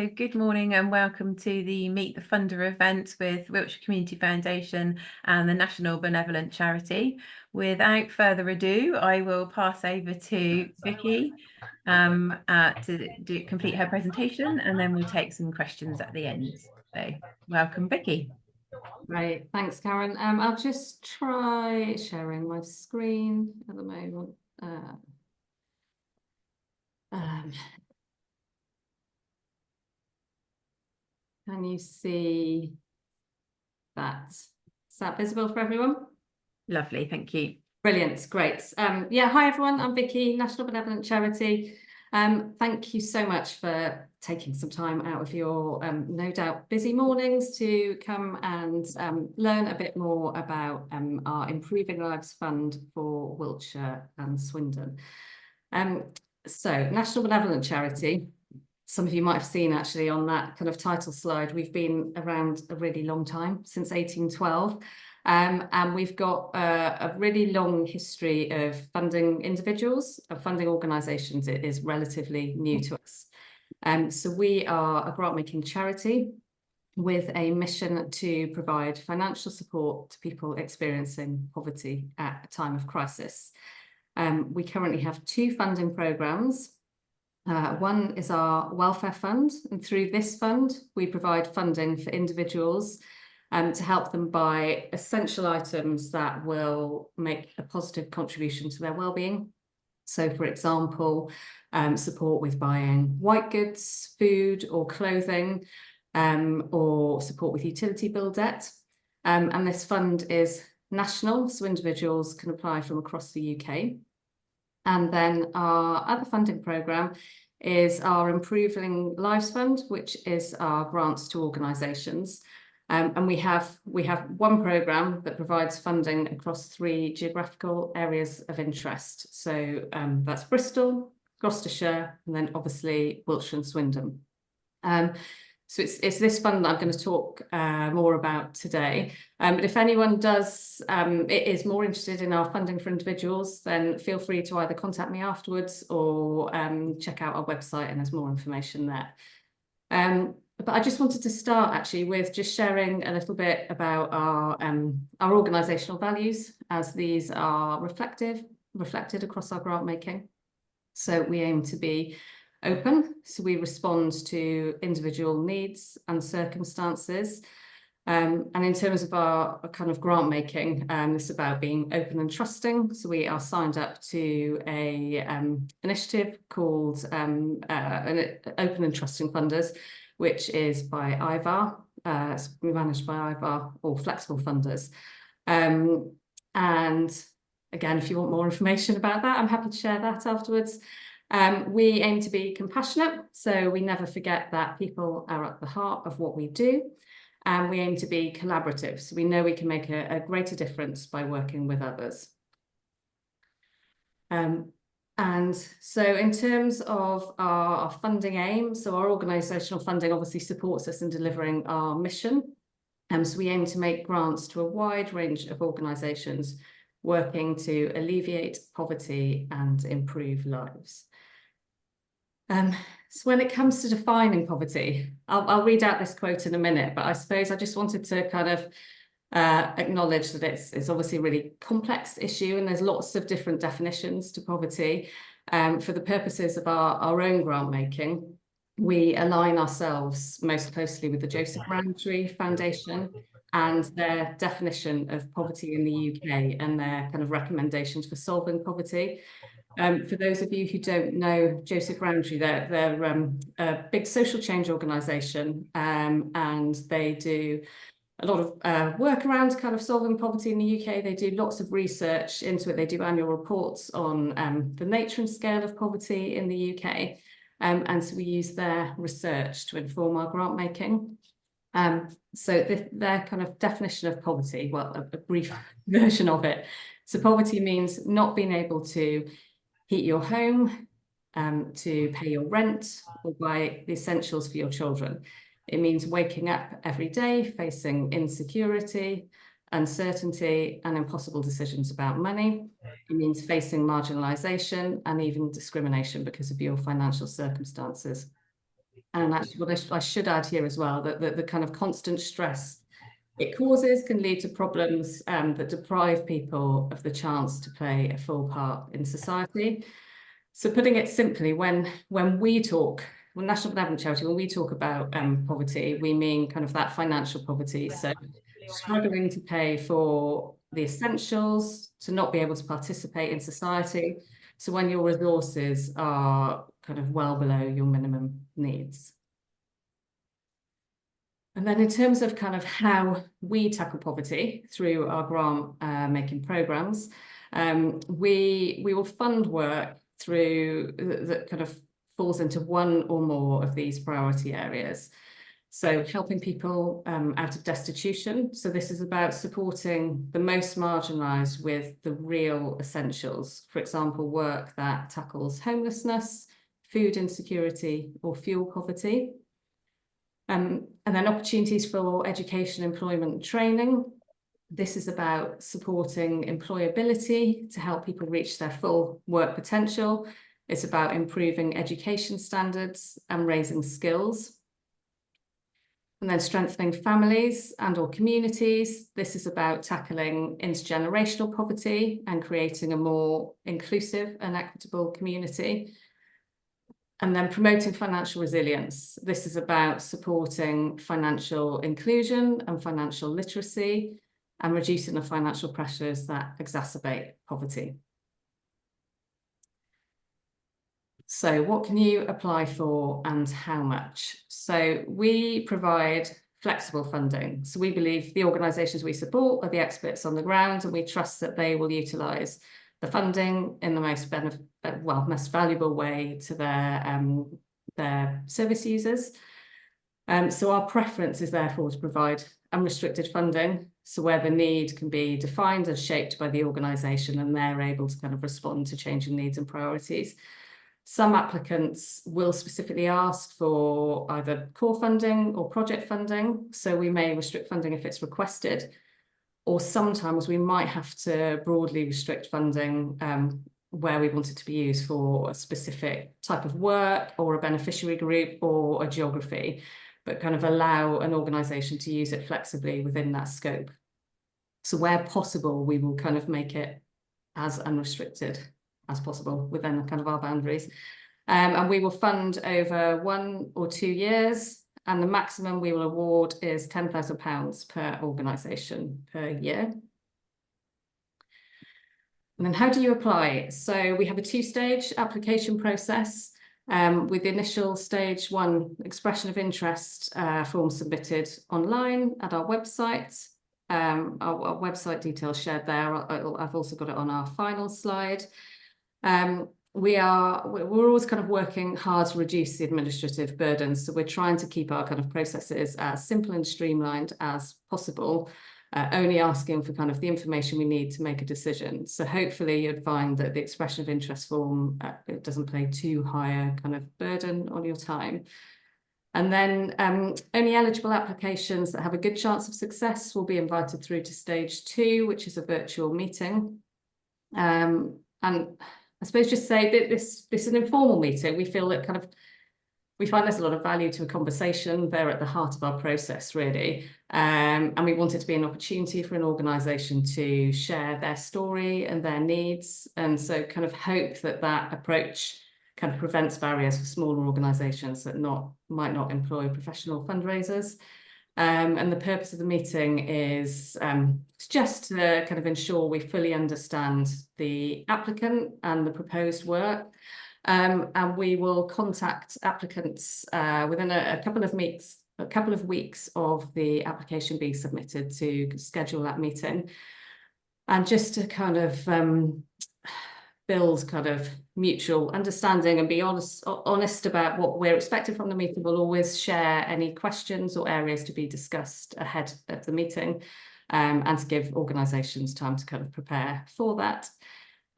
Good morning and welcome to the Meet the Funder event with Wiltshire Community Foundation and the National Benevolent Charity. Without further ado, I will pass over to Vicky to complete her presentation, and then we'll take some questions at the end. So welcome, Vicky. Right, thanks, Karen. I'll just try sharing my screen at the moment. Can you see that? Is that visible for everyone? Lovely, thank you. Brilliant, great. Yeah, hi everyone, I'm Vicky, National Benevolent Charity. Thank you so much for taking some time out of your no doubt busy mornings to come and learn a bit more about our Improving Lives Fund for Wiltshire and Swindon. So National Benevolent Charity, some of you might have seen actually on that kind of title slide, we've been around a really long time, since 1812. And we've got a really long history of funding individuals, of funding organisations. It is relatively new to us. So we are a grant-making charity with a mission to provide financial support to people experiencing poverty at a time of crisis. We currently have two funding programmes. One is our welfare fund, and through this fund, we provide funding for individuals to help them buy essential items that will make a positive contribution to their well-being. So, for example, support with buying white goods, food or clothing, or support with utility bill debt. And this fund is national, so individuals can apply from across the UK. And then our other funding programme is our Improving Lives Fund, which is our grants to organisations. And we have one programme that provides funding across 3 geographical areas of interest. So that's Bristol, Gloucestershire, and then obviously Wiltshire and Swindon. So it's this fund that I'm going to talk more about today. But if anyone is more interested in our funding for individuals, then feel free to either contact me afterwards or check out our website, and there's more information there. But I just wanted to start actually with just sharing a little bit about our organisational values, as these are reflected across our grant making. So we aim to be open, so we respond to individual needs and circumstances. And in terms of our kind of grant making, it's about being open and trusting. So we are signed up to a initiative called Open and Trusting Funders, which is by IVAR, it's managed by IVAR, or flexible funders. And again, if you want more information about that, I'm happy to share that afterwards. We aim to be compassionate, so we never forget that people are at the heart of what we do. And we aim to be collaborative, so we know we can make a greater difference by working with others. And so in terms of our funding aim, so our organisational funding obviously supports us in delivering our mission. So we aim to make grants to a wide range of organisations working to alleviate poverty and improve lives. So when it comes to defining poverty, I'll read out this quote in a minute, but I suppose I just wanted to kind of acknowledge that it's obviously a really complex issue, and there's lots of different definitions to poverty. For the purposes of our own grant making, we align ourselves most closely with the Joseph Rowntree Foundation and their definition of poverty in the UK and their kind of recommendations for solving poverty. For those of you who don't know Joseph Rowntree, they're a big social change organisation, and they do a lot of work around kind of solving poverty in the UK. They do lots of research into it. They do annual reports on the nature and scale of poverty in the UK. And so we use their research to inform our grant making. So their kind of definition of poverty, well, a brief version of it. So poverty means not being able to heat your home, to pay your rent, or buy the essentials for your children. It means waking up every day facing insecurity, uncertainty, and impossible decisions about money. It means facing marginalisation and even discrimination because of your financial circumstances. And actually, what I should add here as well, that the kind of constant stress it causes can lead to problems that deprive people of the chance to play a full part in society. So putting it simply, when National Benevolent Charity, when we talk about poverty, we mean kind of that financial poverty. So struggling to pay for the essentials, to not be able to participate in society. So when your resources are kind of well below your minimum needs. And then in terms of kind of how we tackle poverty through our grant making programs, we will fund work through that kind of falls into one or more of these priority areas. So helping people out of destitution. So this is about supporting the most marginalised with the real essentials. For example, work that tackles homelessness, food insecurity, or fuel poverty. And then opportunities for education, employment, and training. This is about supporting employability to help people reach their full work potential. It's about improving education standards and raising skills. And then strengthening families and/or communities. This is about tackling intergenerational poverty and creating a more inclusive and equitable community. And then promoting financial resilience. This is about supporting financial inclusion and financial literacy and reducing the financial pressures that exacerbate poverty. So what can you apply for and how much? So we provide flexible funding. So we believe the organisations we support are the experts on the ground, and we trust that they will utilise the funding in the most valuable way to their service users. So our preference is therefore to provide unrestricted funding, so where the need can be defined and shaped by the organisation and they're able to kind of respond to changing needs and priorities. Some applicants will specifically ask for either core funding or project funding, so we may restrict funding if it's requested, or sometimes we might have to broadly restrict funding where we want it to be used for a specific type of work or a beneficiary group or a geography, but kind of allow an organisation to use it flexibly within that scope. So where possible, we will kind of make it as unrestricted as possible within kind of our boundaries. And we will fund over 1 or 2 years, and the maximum we will award is £10,000 per organisation per year. And then how do you apply? So we have a 2-stage application process with the initial stage 1 expression of interest form submitted online at our website. Our website details shared there. I've also got it on our final slide. We're always kind of working hard to reduce the administrative burdens. So we're trying to keep our kind of processes as simple and streamlined as possible, only asking for kind of the information we need to make a decision. So hopefully you'd find that the expression of interest form, it doesn't play too high a kind of burden on your time. And then only eligible applications that have a good chance of success will be invited through to stage 2, which is a virtual meeting. And I suppose just say that this is an informal meeting. We feel that we find there's a lot of value to a conversation. They're at the heart of our process, really. And we want it to be an opportunity for an organisation to share their story and their needs. And so kind of hope that that approach kind of prevents barriers for smaller organisations that might not employ professional fundraisers. And the purpose of the meeting is just to kind of ensure we fully understand the applicant and the proposed work. And we will contact applicants within a couple of weeks of the application being submitted to schedule that meeting. And just to kind of build kind of mutual understanding and be honest about what we're expecting from the meeting. We'll always share any questions or areas to be discussed ahead of the meeting, and to give organisations time to kind of prepare for that.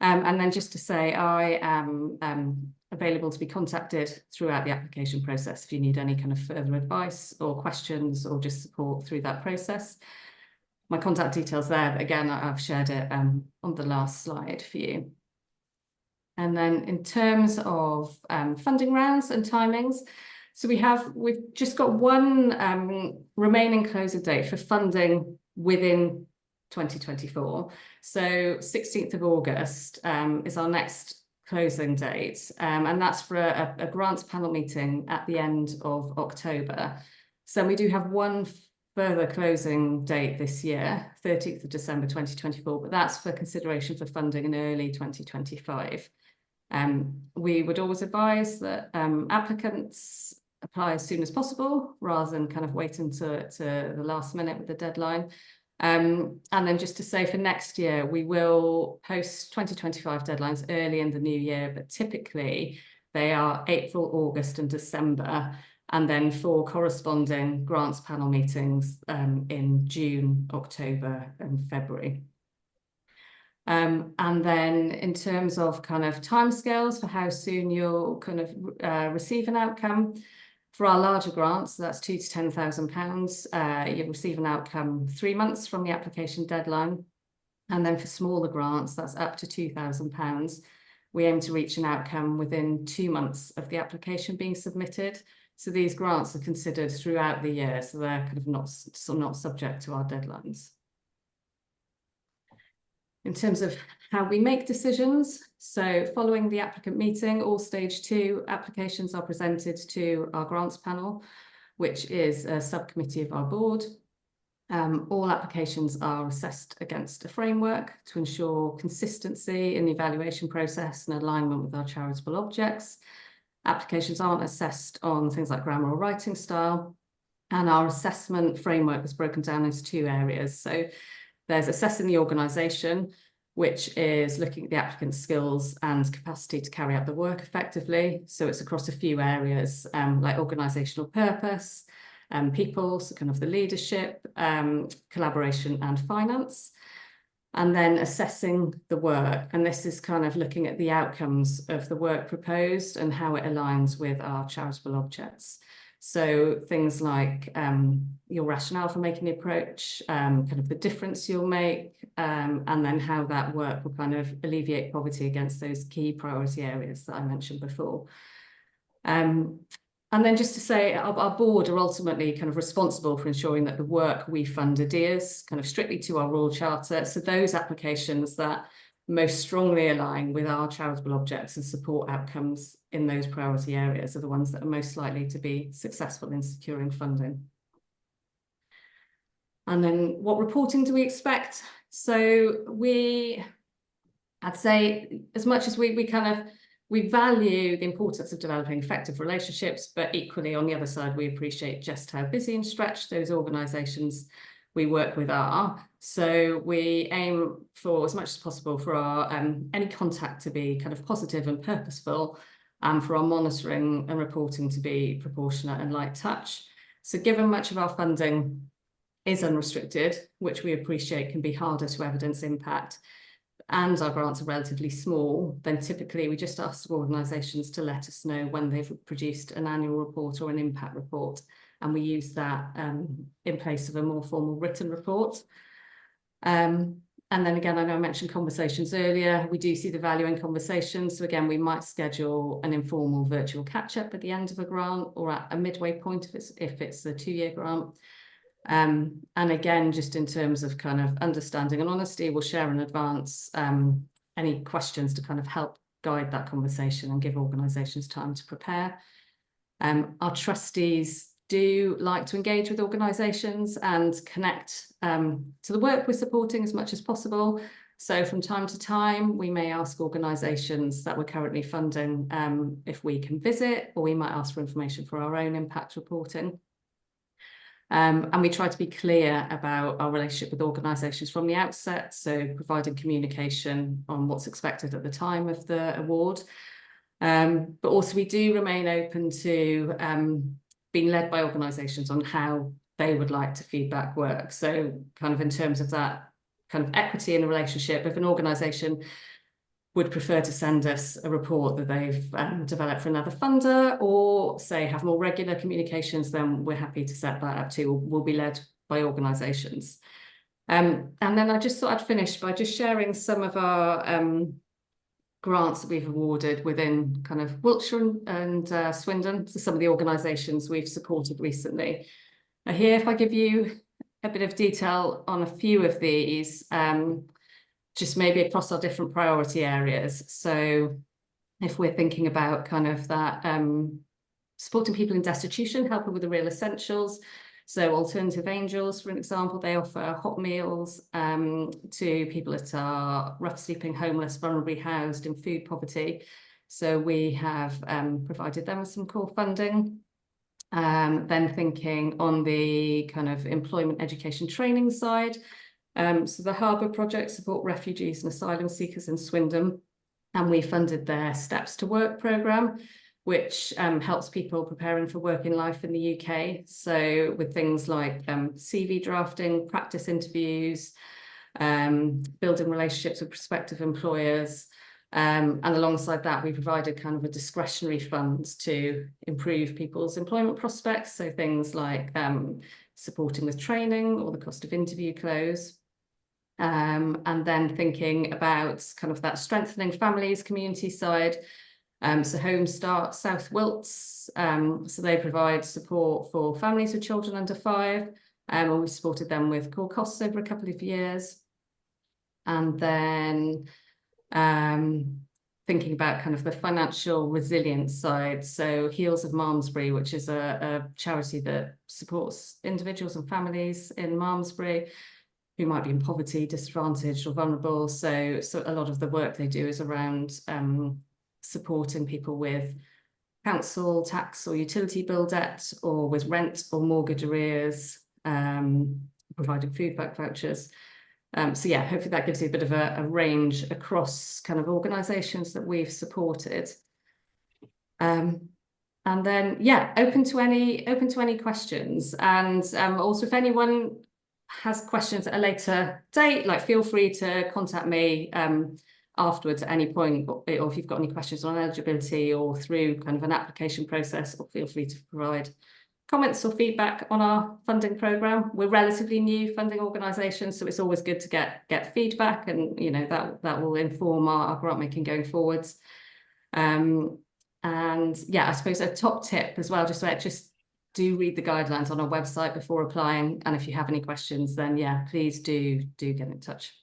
And then just to say, I am available to be contacted throughout the application process if you need any kind of further advice or questions or just support through that process. My contact details there, but again, I've shared it on the last slide for you. And then in terms of funding rounds and timings, So we've just got one remaining closing date for funding within 2024. So 16th of August is our next closing date, and that's for a grants panel meeting at the end of October. So we do have one further closing date this year, 30th of December 2024, but that's for consideration for funding in early 2025. We would always advise that applicants apply as soon as possible rather than kind of wait until the last minute with the deadline. And then just to say for next year, we will post 2025 deadlines early in the new year, but typically they are April, August and December, and then for corresponding grants panel meetings in June, October and February. And then in terms of kind of timescales for how soon you'll kind of receive an outcome, for our larger grants, so that's £2,000 to £10,000, you'll receive an outcome 3 months from the application deadline. And then for smaller grants, that's up to £2,000. We aim to reach an outcome within 2 months of the application being submitted. So these grants are considered throughout the year, so they're kind of not subject to our deadlines. In terms of how we make decisions, so following the applicant meeting, all stage 2 applications are presented to our grants panel, which is a subcommittee of our board. All applications are assessed against a framework to ensure consistency in the evaluation process and alignment with our charitable objects. Applications aren't assessed on things like grammar or writing style, and our assessment framework is broken down into 2 areas. So there's assessing the organisation, which is looking at the applicant's skills and capacity to carry out the work effectively. So it's across a few areas like organisational purpose, people, so kind of the leadership, collaboration and finance. And then assessing the work. And this is kind of looking at the outcomes of the work proposed and how it aligns with our charitable objects. So things like your rationale for making the approach, kind of the difference you'll make, and then how that work will kind of alleviate poverty against those key priority areas that I mentioned before. And then just to say, our board are ultimately kind of responsible for ensuring that the work we fund adheres kind of strictly to our Royal Charter. So those applications that most strongly align with our charitable objects and support outcomes in those priority areas are the ones that are most likely to be successful in securing funding. And then what reporting do we expect? So I'd say as much as we value the importance of developing effective relationships, but equally on the other side, we appreciate just how busy and stretched those organisations we work with are. So we aim for as much as possible for our any contact to be kind of positive and purposeful, and for our monitoring and reporting to be proportionate and light touch. So given much of our funding is unrestricted, which we appreciate can be harder to evidence impact, and our grants are relatively small, then typically we just ask organisations to let us know when they've produced an annual report or an impact report, and we use that in place of a more formal written report. And then again, I know I mentioned conversations earlier. We do see the value in conversations. So again, we might schedule an informal virtual catch-up at the end of a grant or at a midway point if it's a 2-year grant. And again, just in terms of kind of understanding and honesty, we'll share in advance any questions to kind of help guide that conversation and give organisations time to prepare. Our trustees do like to engage with organisations and connect to the work we're supporting as much as possible. So from time to time, we may ask organisations that we're currently funding if we can visit, or we might ask for information for our own impact reporting. And we try to be clear about our relationship with organisations from the outset, so providing communication on what's expected at the time of the award. But also we do remain open to being led by organisations on how they would like to feedback work. So kind of in terms of that kind of equity in the relationship, if an organisation would prefer to send us a report that they've developed for another funder, or say have more regular communications, then we're happy to set that up too. We'll be led by organisations. And then I just thought I'd finish by just sharing some of our grants that we've awarded within kind of Wiltshire and Swindon, so some of the organisations we've supported recently. Here, if I give you a bit of detail on a few of these, just maybe across our different priority areas. So if we're thinking about kind of that supporting people in destitution, helping with the real essentials. So Alternative Angels, for an example, they offer hot meals to people that are rough sleeping, homeless, vulnerably housed in food poverty. So we have provided them with some core funding. Then thinking on the kind of employment education training side. So the Harbour Project support refugees and asylum seekers in Swindon, and we funded their Steps to Work programme, which helps people preparing for working life in the UK. So with things like CV drafting, practice interviews, building relationships with prospective employers. And alongside that, we provided kind of a discretionary fund to improve people's employment prospects. So things like supporting with training or the cost of interview close. And then thinking about kind of that strengthening families, community side. So Home Start South Wilts, so they provide support for families with children under 5, and we supported them with core costs over a couple of years. And then thinking about kind of the financial resilience side, so Heels of Malmesbury, which is a charity that supports individuals and families in Malmesbury who might be in poverty, disadvantaged or vulnerable. So a lot of the work they do is around supporting people with council tax or utility bill debt, or with rent or mortgage arrears, providing food bank vouchers. So yeah, hopefully that gives you a bit of a range across kind of organisations that we've supported. And then yeah, open to any questions. And also, if anyone has questions at a later date, like feel free to contact me afterwards at any point, or if you've got any questions on eligibility or through kind of an application process, or feel free to provide comments or feedback on our funding programme. We're relatively new funding organisation, so it's always good to get feedback, and you know that will inform our grant making going forwards. And yeah, I suppose a top tip as well, just do read the guidelines on our website before applying, and if you have any questions, then yeah, please do get in touch.